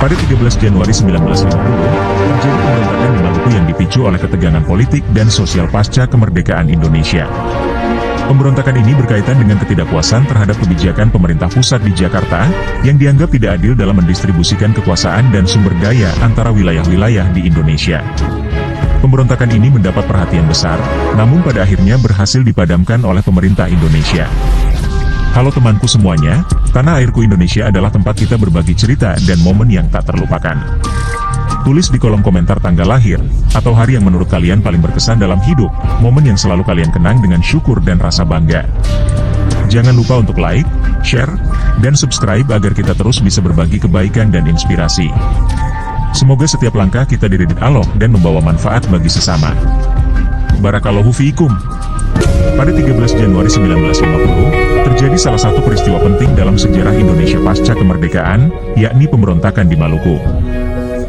Pada 13 Januari 1950, terjadi pemberontakan di Maluku yang dipicu oleh ketegangan politik dan sosial pasca kemerdekaan Indonesia. Pemberontakan ini berkaitan dengan ketidakpuasan terhadap kebijakan pemerintah pusat di Jakarta, yang dianggap tidak adil dalam mendistribusikan kekuasaan dan sumber daya antara wilayah-wilayah di Indonesia. Pemberontakan ini mendapat perhatian besar, namun pada akhirnya berhasil dipadamkan oleh pemerintah Indonesia. Halo temanku semuanya, Tanah Airku Indonesia adalah tempat kita berbagi cerita dan momen yang tak terlupakan. Tulis di kolom komentar tanggal lahir, atau hari yang menurut kalian paling berkesan dalam hidup, momen yang selalu kalian kenang dengan syukur dan rasa bangga. Jangan lupa untuk like, share, dan subscribe agar kita terus bisa berbagi kebaikan dan inspirasi. Semoga setiap langkah kita diridhoi Allah dan membawa manfaat bagi sesama. Barakallahu fiikum. Pada 13 Januari 1950, terjadi salah satu peristiwa penting dalam sejarah Indonesia pasca kemerdekaan, yakni pemberontakan di Maluku.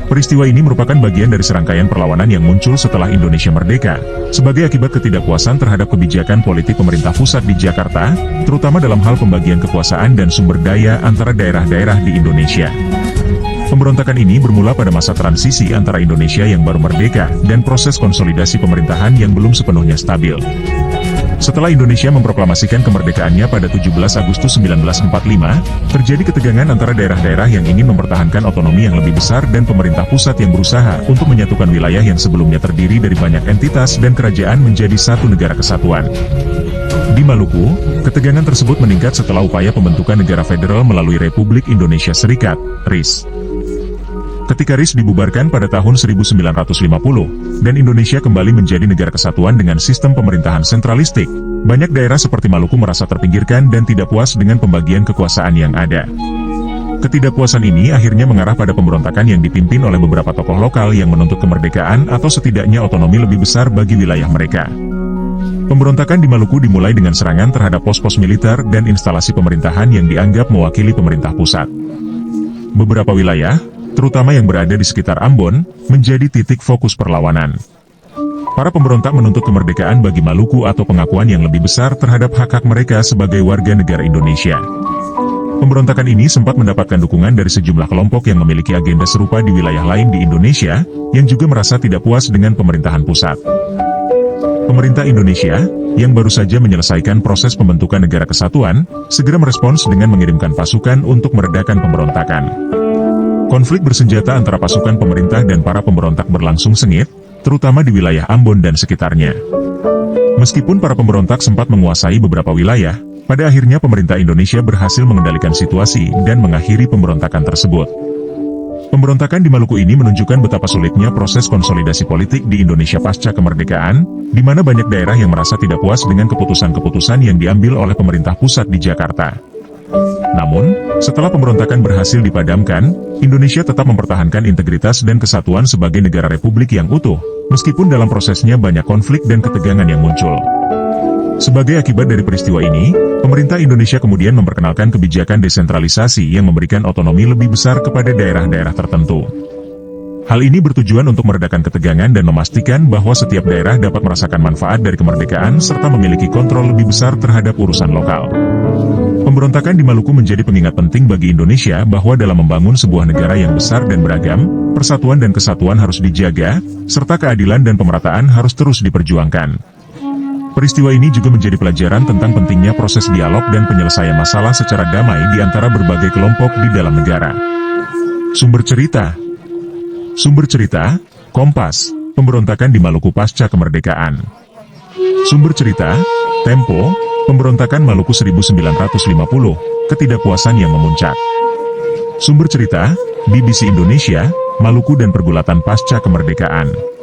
Peristiwa ini merupakan bagian dari serangkaian perlawanan yang muncul setelah Indonesia merdeka, sebagai akibat ketidakpuasan terhadap kebijakan politik pemerintah pusat di Jakarta, terutama dalam hal pembagian kekuasaan dan sumber daya antara daerah-daerah di Indonesia. Pemberontakan ini bermula pada masa transisi antara Indonesia yang baru merdeka dan proses konsolidasi pemerintahan yang belum sepenuhnya stabil. Setelah Indonesia memproklamasikan kemerdekaannya pada 17 Agustus 1945, terjadi ketegangan antara daerah-daerah yang ingin mempertahankan otonomi yang lebih besar dan pemerintah pusat yang berusaha untuk menyatukan wilayah yang sebelumnya terdiri dari banyak entitas dan kerajaan menjadi satu negara kesatuan. Di Maluku, ketegangan tersebut meningkat setelah upaya pembentukan negara federal melalui Republik Indonesia Serikat, RIS. Ketika RIS dibubarkan pada tahun 1950, dan Indonesia kembali menjadi negara kesatuan dengan sistem pemerintahan sentralistik, banyak daerah seperti Maluku merasa terpinggirkan dan tidak puas dengan pembagian kekuasaan yang ada. Ketidakpuasan ini akhirnya mengarah pada pemberontakan yang dipimpin oleh beberapa tokoh lokal yang menuntut kemerdekaan atau setidaknya otonomi lebih besar bagi wilayah mereka. Pemberontakan di Maluku dimulai dengan serangan terhadap pos-pos militer dan instalasi pemerintahan yang dianggap mewakili pemerintah pusat. Beberapa wilayah, terutama yang berada di sekitar Ambon, menjadi titik fokus perlawanan. Para pemberontak menuntut kemerdekaan bagi Maluku atau pengakuan yang lebih besar terhadap hak-hak mereka sebagai warga negara Indonesia. Pemberontakan ini sempat mendapatkan dukungan dari sejumlah kelompok yang memiliki agenda serupa di wilayah lain di Indonesia, yang juga merasa tidak puas dengan pemerintahan pusat. Pemerintah Indonesia, yang baru saja menyelesaikan proses pembentukan negara kesatuan, segera merespons dengan mengirimkan pasukan untuk meredakan pemberontakan. Konflik bersenjata antara pasukan pemerintah dan para pemberontak berlangsung sengit, terutama di wilayah Ambon dan sekitarnya. Meskipun para pemberontak sempat menguasai beberapa wilayah, pada akhirnya pemerintah Indonesia berhasil mengendalikan situasi dan mengakhiri pemberontakan tersebut. Pemberontakan di Maluku ini menunjukkan betapa sulitnya proses konsolidasi politik di Indonesia pasca kemerdekaan, di mana banyak daerah yang merasa tidak puas dengan keputusan-keputusan yang diambil oleh pemerintah pusat di Jakarta. Namun, setelah pemberontakan berhasil dipadamkan, Indonesia tetap mempertahankan integritas dan kesatuan sebagai negara republik yang utuh, meskipun dalam prosesnya banyak konflik dan ketegangan yang muncul. Sebagai akibat dari peristiwa ini, pemerintah Indonesia kemudian memperkenalkan kebijakan desentralisasi yang memberikan otonomi lebih besar kepada daerah-daerah tertentu. Hal ini bertujuan untuk meredakan ketegangan dan memastikan bahwa setiap daerah dapat merasakan manfaat dari kemerdekaan serta memiliki kontrol lebih besar terhadap urusan lokal. Pemberontakan di Maluku menjadi pengingat penting bagi Indonesia bahwa dalam membangun sebuah negara yang besar dan beragam, persatuan dan kesatuan harus dijaga, serta keadilan dan pemerataan harus terus diperjuangkan. Peristiwa ini juga menjadi pelajaran tentang pentingnya proses dialog dan penyelesaian masalah secara damai di antara berbagai kelompok di dalam negara. Sumber cerita, Kompas, pemberontakan di Maluku pasca kemerdekaan. Sumber cerita, Tempo, pemberontakan Maluku 1950, ketidakpuasan yang memuncak. Sumber cerita, BBC Indonesia, Maluku dan pergulatan pasca kemerdekaan.